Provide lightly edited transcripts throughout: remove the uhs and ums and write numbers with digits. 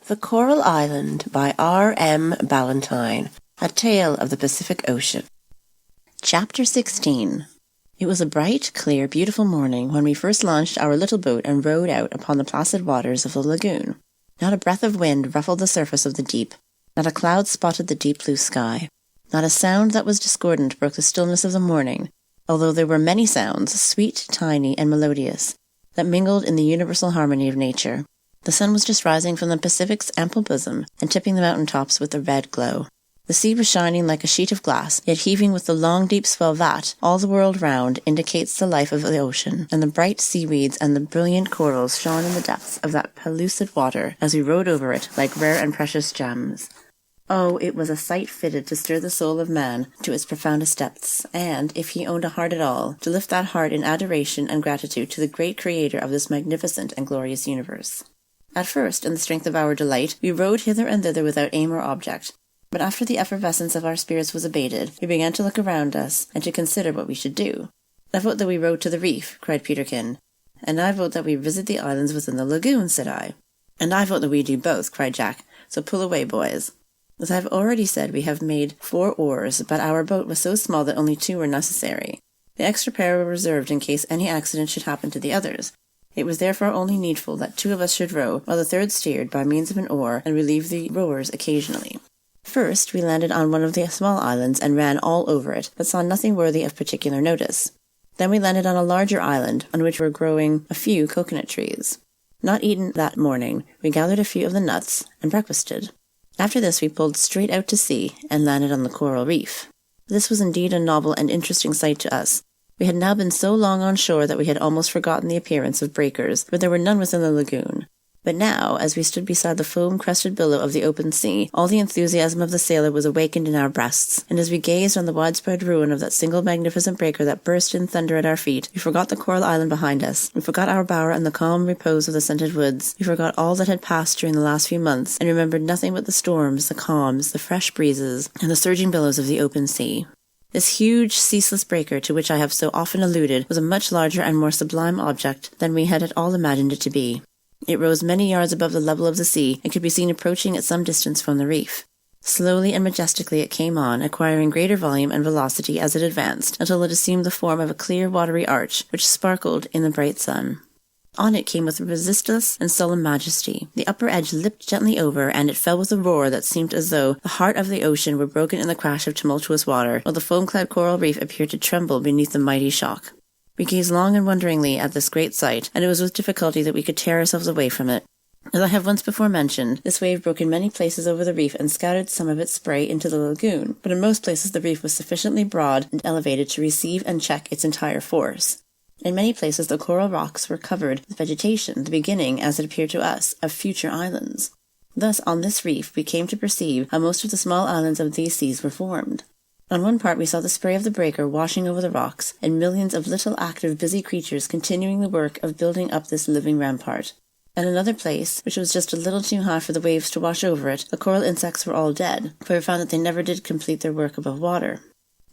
The Coral Island by R.M. Ballantyne, A Tale of the Pacific Ocean. Chapter 16. It was a bright, clear, beautiful morning when we first launched our little boat and rowed out upon the placid waters of the lagoon. Not a breath of wind ruffled the surface of the deep. Not a cloud spotted the deep blue sky. Not a sound that was discordant broke the stillness of the morning, although there were many sounds, sweet, tiny, and melodious, that mingled in the universal harmony of nature. The sun was just rising from the Pacific's ample bosom and tipping the mountain tops with a red glow. The sea was shining like a sheet of glass, yet heaving with the long, deep swell that, all the world round, indicates the life of the ocean, and the bright seaweeds and the brilliant corals shone in the depths of that pellucid water as we rode over it like rare and precious gems. Oh, it was a sight fitted to stir the soul of man to its profoundest depths, and, if he owned a heart at all, to lift that heart in adoration and gratitude to the great Creator of this magnificent and glorious universe. At first, in the strength of our delight, we rowed hither and thither without aim or object, but after the effervescence of our spirits was abated, we began to look around us and to consider what we should do. "I vote that we row to the reef," cried Peterkin. "And I vote that we visit the islands within the lagoon," said I. "And I vote that we do both," cried Jack. "So pull away, boys." As I have already said, we have made 4 oars, but our boat was so small that only 2 were necessary. The extra pair were reserved in case any accident should happen to the others. It was therefore only needful that 2 of us should row, while the third steered by means of an oar and relieved the rowers occasionally. First, we landed on one of the small islands and ran all over it, but saw nothing worthy of particular notice. Then we landed on a larger island, on which were growing a few coconut trees. Not eaten that morning, we gathered a few of the nuts and breakfasted. After this we pulled straight out to sea and landed on the coral reef. This was indeed a novel and interesting sight to us. We had now been so long on shore that we had almost forgotten the appearance of breakers, for there were none within the lagoon. But now, as we stood beside the foam-crested billow of the open sea, all the enthusiasm of the sailor was awakened in our breasts, and as we gazed on the widespread ruin of that single magnificent breaker that burst in thunder at our feet, we forgot the coral island behind us, we forgot our bower and the calm repose of the scented woods, we forgot all that had passed during the last few months, and remembered nothing but the storms, the calms, the fresh breezes, and the surging billows of the open sea. This huge, ceaseless breaker to which I have so often alluded was a much larger and more sublime object than we had at all imagined it to be. It rose many yards above the level of the sea and could be seen approaching at some distance from the reef. Slowly and majestically it came on, acquiring greater volume and velocity as it advanced, until it assumed the form of a clear watery arch which sparkled in the bright sun. On it came with resistless and solemn majesty. The upper edge lipped gently over, and it fell with a roar that seemed as though the heart of the ocean were broken in the crash of tumultuous water, while the foam-clad coral reef appeared to tremble beneath the mighty shock. We gazed long and wonderingly at this great sight, and it was with difficulty that we could tear ourselves away from it. As I have once before mentioned, this wave broke in many places over the reef and scattered some of its spray into the lagoon, but in most places the reef was sufficiently broad and elevated to receive and check its entire force. In many places the coral rocks were covered with vegetation, the beginning, as it appeared to us, of future islands. Thus, on this reef, we came to perceive how most of the small islands of these seas were formed. On one part we saw the spray of the breaker washing over the rocks, and millions of little active, busy creatures continuing the work of building up this living rampart. At another place, which was just a little too high for the waves to wash over it, the coral insects were all dead, for we found that they never did complete their work above water.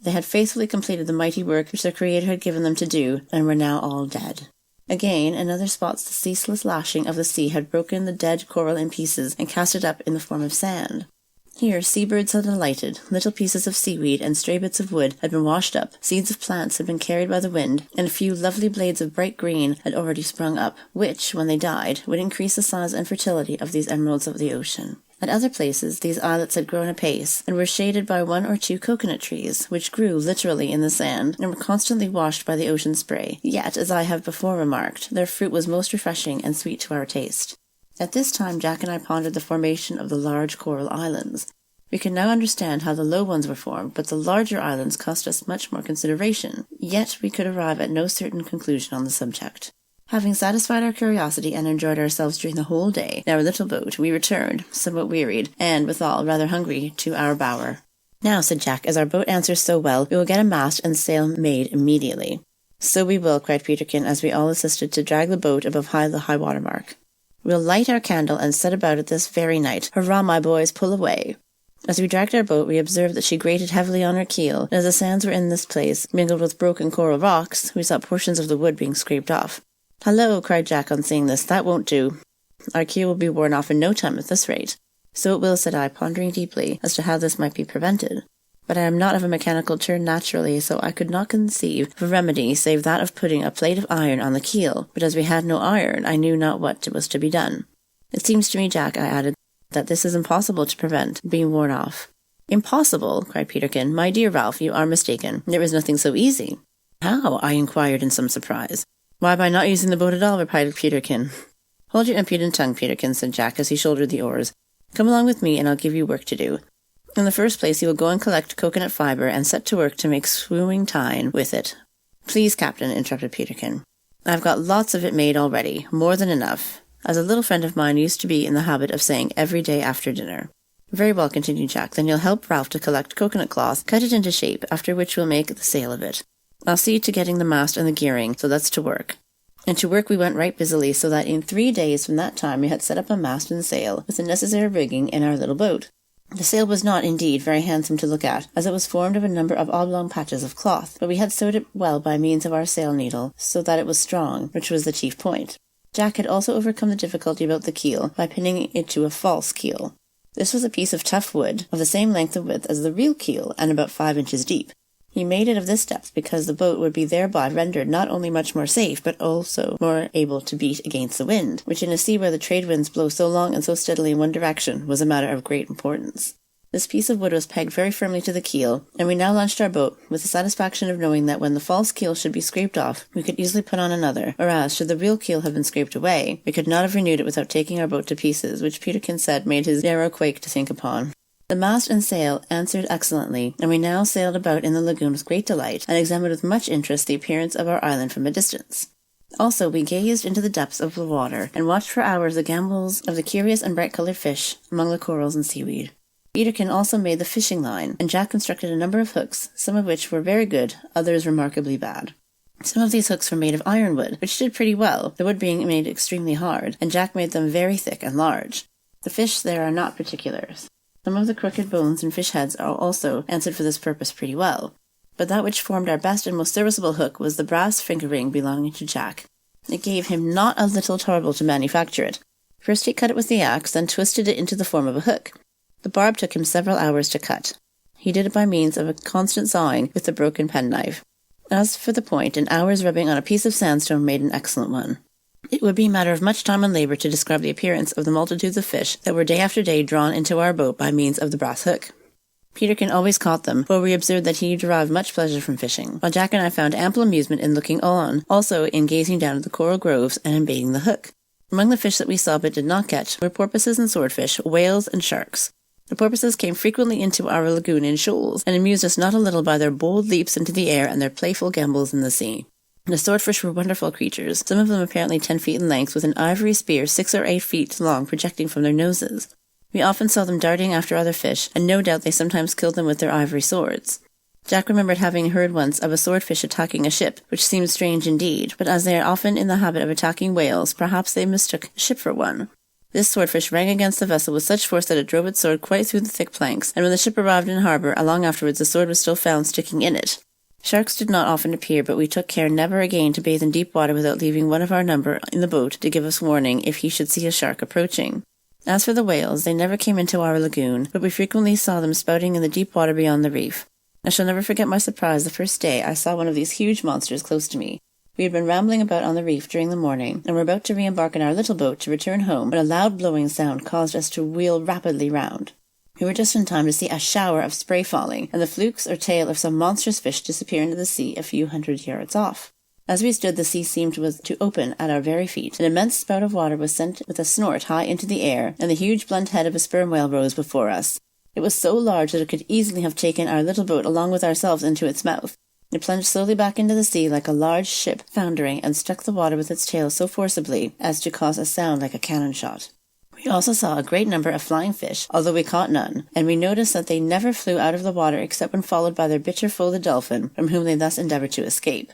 They had faithfully completed the mighty work which their Creator had given them to do, and were now all dead. Again, in other spots the ceaseless lashing of the sea had broken the dead coral in pieces and cast it up in the form of sand. Here seabirds had alighted, little pieces of seaweed and stray bits of wood had been washed up, seeds of plants had been carried by the wind, and a few lovely blades of bright green had already sprung up, which, when they died, would increase the size and fertility of these emeralds of the ocean. At other places these islets had grown apace, and were shaded by 1 or 2 coconut trees, which grew literally in the sand, and were constantly washed by the ocean spray. Yet, as I have before remarked, their fruit was most refreshing and sweet to our taste. At this time Jack and I pondered the formation of the large coral islands. We could now understand how the low ones were formed, but the larger islands cost us much more consideration. Yet we could arrive at no certain conclusion on the subject. Having satisfied our curiosity and enjoyed ourselves during the whole day in our little boat, we returned, somewhat wearied, and, withal, rather hungry, to our bower. "Now," said Jack, "as our boat answers so well, we will get a mast and sail made immediately." "So we will," cried Peterkin, as we all assisted to drag the boat above the high water mark. "We'll light our candle and set about it this very night. Hurrah, my boys, pull away!" As we dragged our boat, we observed that she grated heavily on her keel, and as the sands were in this place mingled with broken coral rocks, we saw portions of the wood being scraped off. "Hallo!" cried Jack on seeing this. "That won't do." Our keel will be worn off in no time at this rate." "So it will," said I, pondering deeply as to how this might be prevented. But I am not of a mechanical turn naturally, so I could not conceive of a remedy save that of putting a plate of iron on the keel, but as we had no iron, I knew not what was to be done. "It seems to me, Jack," I added, "that this is impossible to prevent being worn off." "Impossible?" cried Peterkin. "My dear Ralph, you are mistaken. There is nothing so easy." "How?" I inquired in some surprise. "Why, by not using the boat at all," replied Peterkin. "Hold your impudent tongue, Peterkin," said Jack as he shouldered the oars. "Come along with me, and I'll give you work to do. In the first place, you will go and collect coconut fibre and set to work to make swimming tine with it." "Please, Captain," interrupted Peterkin. "I've got lots of it made already, more than enough, as a little friend of mine used to be in the habit of saying every day after dinner." "Very well," continued Jack, "then you'll help Ralph to collect coconut cloth, cut it into shape, after which we'll make the sail of it. I'll see to getting the mast and the gearing, so let's to work." And to work we went right busily, so that in 3 days from that time we had set up a mast and sail, with the necessary rigging, in our little boat. The sail was not, indeed, very handsome to look at, as it was formed of a number of oblong patches of cloth, but we had sewed it well by means of our sail needle, so that it was strong, which was the chief point. Jack had also overcome the difficulty about the keel by pinning it to a false keel. This was a piece of tough wood, of the same length and width as the real keel, and about 5 inches deep. He made it of this depth because the boat would be thereby rendered not only much more safe, but also more able to beat against the wind, which in a sea where the trade winds blow so long and so steadily in one direction was a matter of great importance. This piece of wood was pegged very firmly to the keel, and we now launched our boat, with the satisfaction of knowing that when the false keel should be scraped off, we could easily put on another, whereas, should the real keel have been scraped away, we could not have renewed it without taking our boat to pieces, which Peterkin said made his narrow quake to think upon. The mast and sail answered excellently, and we now sailed about in the lagoon with great delight, and examined with much interest the appearance of our island from a distance. Also, we gazed into the depths of the water, and watched for hours the gambols of the curious and bright-coloured fish among the corals and seaweed. Peterkin also made the fishing line, and Jack constructed a number of hooks, some of which were very good, others remarkably bad. Some of these hooks were made of ironwood, which did pretty well, the wood being made extremely hard, and Jack made them very thick and large. The fish there are not particulars. Some of the crooked bones and fish heads are also answered for this purpose pretty well, but that which formed our best and most serviceable hook was the brass finger-ring belonging to Jack. It gave him not a little trouble to manufacture it. First he cut it with the axe, then twisted it into the form of a hook. The barb took him several hours to cut. He did it by means of a constant sawing with the broken penknife. As for the point, an hour's rubbing on a piece of sandstone made an excellent one. It would be a matter of much time and labour to describe the appearance of the multitudes of fish that were day after day drawn into our boat by means of the brass hook. Peterkin always caught them, for we observed that he derived much pleasure from fishing, while Jack and I found ample amusement in looking on, also in gazing down at the coral groves and in baiting the hook. Among the fish that we saw but did not catch were porpoises and swordfish, whales and sharks. The porpoises came frequently into our lagoon in shoals, and amused us not a little by their bold leaps into the air and their playful gambols in the sea. The swordfish were wonderful creatures, some of them apparently 10 feet in length, with an ivory spear 6 or 8 feet long projecting from their noses. We often saw them darting after other fish, and no doubt they sometimes killed them with their ivory swords. Jack remembered having heard once of a swordfish attacking a ship, which seemed strange indeed, but as they are often in the habit of attacking whales, perhaps they mistook a ship for one. This swordfish rang against the vessel with such force that it drove its sword quite through the thick planks, and when the ship arrived in harbour, long afterwards the sword was still found sticking in it. Sharks did not often appear, but we took care never again to bathe in deep water without leaving one of our number in the boat to give us warning if he should see a shark approaching. As for the whales, they never came into our lagoon, but we frequently saw them spouting in the deep water beyond the reef. I shall never forget my surprise the first day I saw one of these huge monsters close to me. We had been rambling about on the reef during the morning, and were about to re-embark in our little boat to return home, when a loud blowing sound caused us to wheel rapidly round. We were just in time to see a shower of spray falling, and the flukes or tail of some monstrous fish disappear into the sea a few hundred yards off. As we stood, the sea seemed to open at our very feet. An immense spout of water was sent with a snort high into the air, and the huge blunt head of a sperm whale rose before us. It was so large that it could easily have taken our little boat along with ourselves into its mouth. It plunged slowly back into the sea like a large ship foundering, and struck the water with its tail so forcibly as to cause a sound like a cannon shot. We also saw a great number of flying fish, although we caught none, and we noticed that they never flew out of the water except when followed by their bitter foe the dolphin, from whom they thus endeavoured to escape.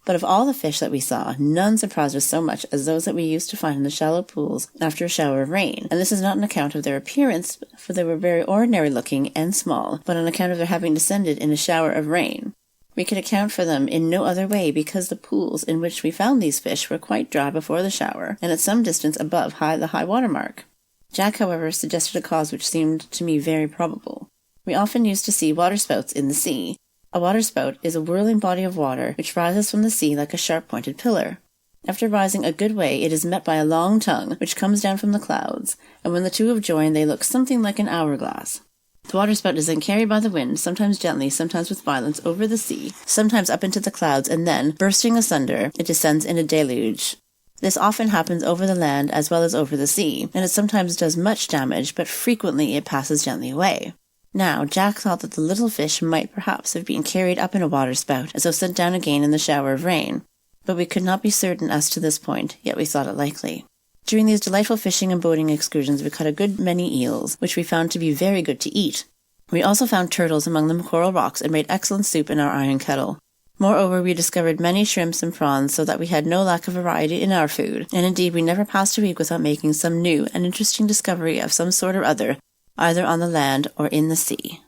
But of all the fish that we saw, none surprised us so much as those that we used to find in the shallow pools after a shower of rain, and this is not on account of their appearance, for they were very ordinary looking and small, but on account of their having descended in a shower of rain. We could account for them in no other way because the pools in which we found these fish were quite dry before the shower, and at some distance above the high water mark. Jack, however, suggested a cause which seemed to me very probable. We often used to see waterspouts in the sea. A waterspout is a whirling body of water which rises from the sea like a sharp-pointed pillar. After rising a good way, it is met by a long tongue which comes down from the clouds, and when the two have joined, they look something like an hourglass. The waterspout is then carried by the wind, sometimes gently, sometimes with violence, over the sea, sometimes up into the clouds, and then, bursting asunder, it descends in a deluge. This often happens over the land as well as over the sea, and it sometimes does much damage, but frequently it passes gently away. Now, Jack thought that the little fish might perhaps have been carried up in a waterspout, as though sent down again in the shower of rain, but we could not be certain as to this point, yet we thought it likely. During these delightful fishing and boating excursions, we caught a good many eels, which we found to be very good to eat. We also found turtles among the coral rocks and made excellent soup in our iron kettle. Moreover, we discovered many shrimps and prawns, so that we had no lack of variety in our food, and indeed we never passed a week without making some new and interesting discovery of some sort or other, either on the land or in the sea.